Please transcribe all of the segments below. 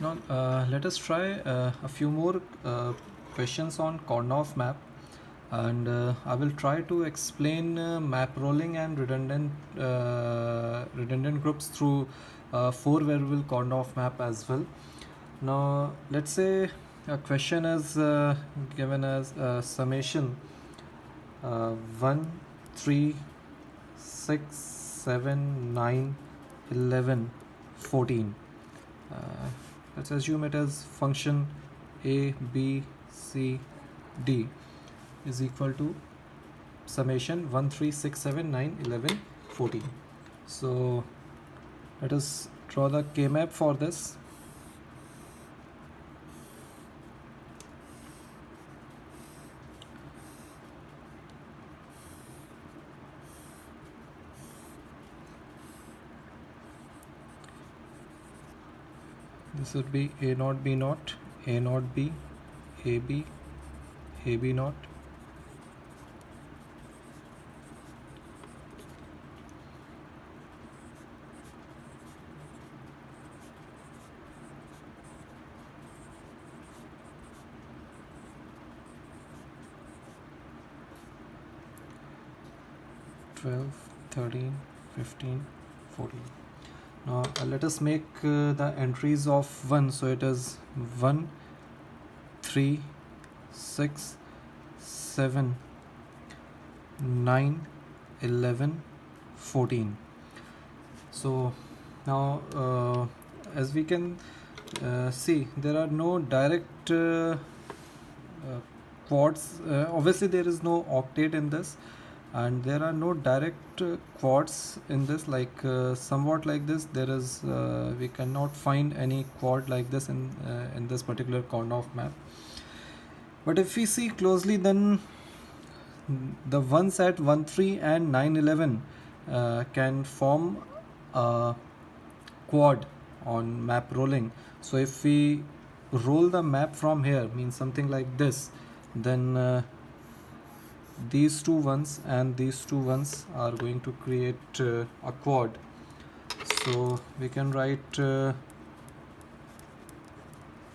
Now let us try a few more questions on Karnaugh map, and I will try to explain map rolling and redundant groups through four variable Karnaugh map as well. Now let's say a question is given as summation 1, 3, 6, 7, 9, 11, 14. Uh, let's assume it as function a, b, c, d is equal to summation 1, 3, 6, 7, 9, 11, 14. So let us draw the K-map for this. This would be A naught, B naught, A naught, B, AB, AB naught, (12, 13, 15, 14). Now let us make the entries of 1. So it is 1, 3, 6, 7, 9, 11, 14. So now as we can see, there are no direct quads. Obviously there is no octet in this, and there are no direct quads in this, like somewhat like this. There is we cannot find any quad like this in this particular Karnaugh map. But if we see closely, then the ones at 1, 3 and 9, 11 can form a quad on map rolling. So if we roll the map from here, means something like this, then these two ones and these two ones are going to create a quad. So we can write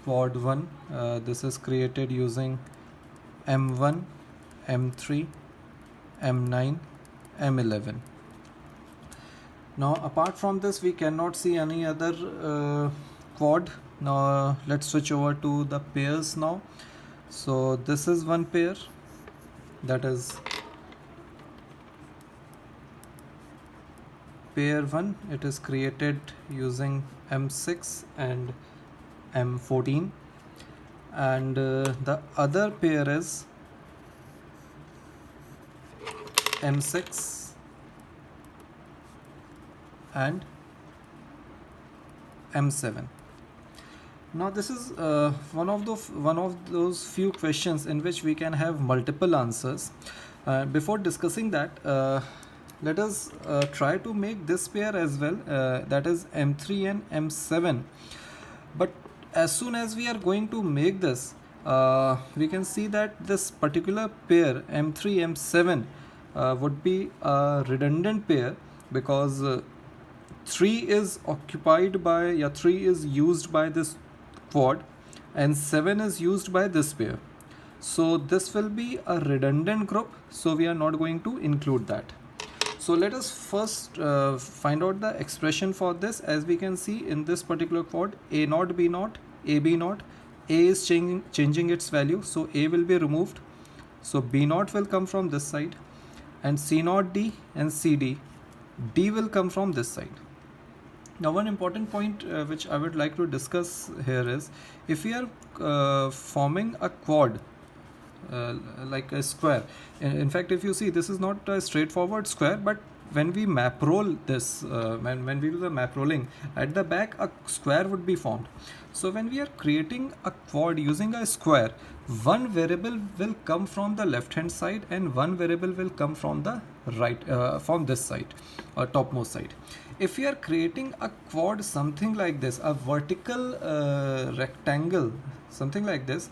quad 1. This is created using M1, M3, M9, M11. Now apart from this, we cannot see any other quad. Now let's switch over to the pairs now. So this is one pair, that is pair 1. It is created using M6 and M14, and the other pair is M6 and M7. Now this is one of those few questions in which we can have multiple answers. Before discussing that, let us try to make this pair as well, that is M3 and M7. But as soon as we are going to make this, we can see that this particular pair M3 M7 would be a redundant pair, because 3 is occupied by, 3 is used by this quad and 7 is used by this pair. So this will be a redundant group, so we are not going to include that. So let us first find out the expression for this. As we can see in this particular quad, A naught, B naught, AB naught, A is changing its value, so A will be removed. So B naught will come from this side, and C naught D and CD, D will come from this side. Now one important point which I would like to discuss here is, if we are forming a quad like a square, in fact if you see, this is not a straightforward square, but when we map roll this, when we do the map rolling, at the back a square would be formed. So when we are creating a quad using a square, one variable will come from the left hand side and one variable will come from the right, from this side or topmost side. If we are creating a quad something like this, a vertical rectangle, something like this,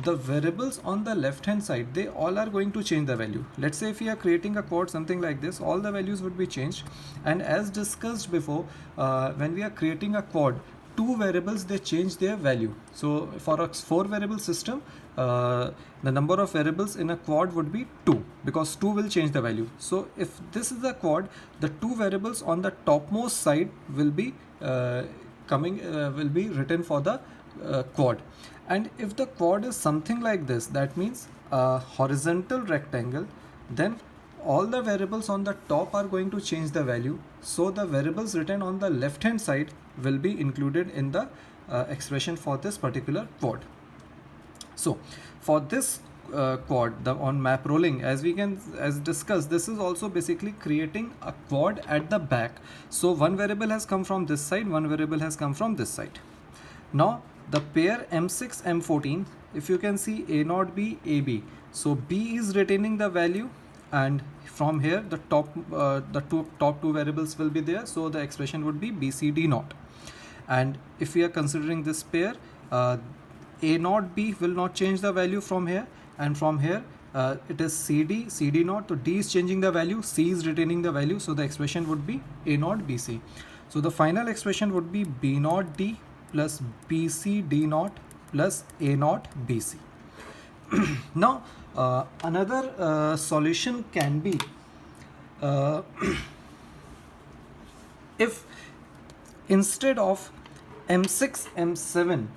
the variables on the left hand side, they all are going to change the value. Let's say if we are creating a quad something like this, all the values would be changed. And as discussed before, when we are creating a quad, two variables, they change their value. So for a 4-variable system, the number of variables in a quad would be 2, because 2 will change the value. So if this is a quad, the two variables on the topmost side will be will be written for the quad. And if the quad is something like this, that means a horizontal rectangle, then all the variables on the top are going to change the value. So the variables written on the left hand side will be included in the expression for this particular quad. So for this quad, on map rolling, as discussed, this is also basically creating a quad at the back. So one variable has come from this side, one variable has come from this side. Now the pair M6 M14, if you can see A0 B AB, so B is retaining the value, and from here the top two variables will be there, so the expression would be BCD0. And if we are considering this pair, A0 B will not change the value from here, and from here it is CD CD0, so D is changing the value, C is retaining the value, so the expression would be A0 BC. So the final expression would be B0 D plus BC D0 plus A0 BC. Now another solution can be if instead of M6 M7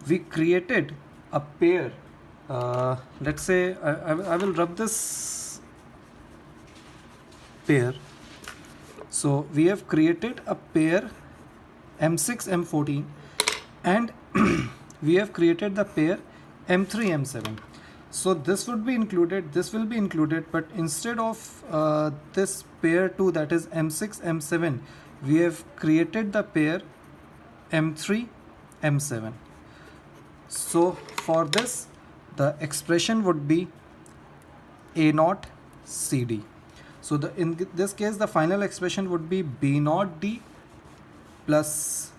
we created a pair, let's say I will rub this pair. So we have created a pair M6 M14, and we have created the pair M3 M7. So this would be included, this will be included, but instead of this pair 2, that is M6 M7, we have created the pair M3 M7. So for this, the expression would be A0 CD. So in this case, the final expression would be B0 D plus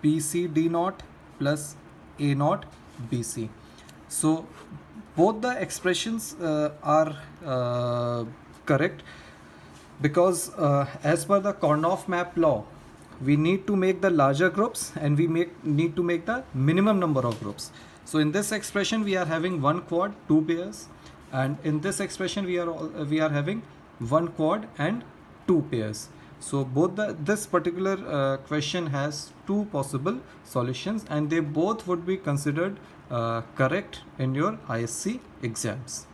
BC D0 plus A0 BC. So both the expressions are correct, because as per the Karnoff map law, we need to make the larger groups and we need to make the minimum number of groups. So in this expression we are having one quad, two pairs, and in this expression we are having one quad and two pairs. So both this particular question has two possible solutions, and they both would be considered correct in your ISC exams.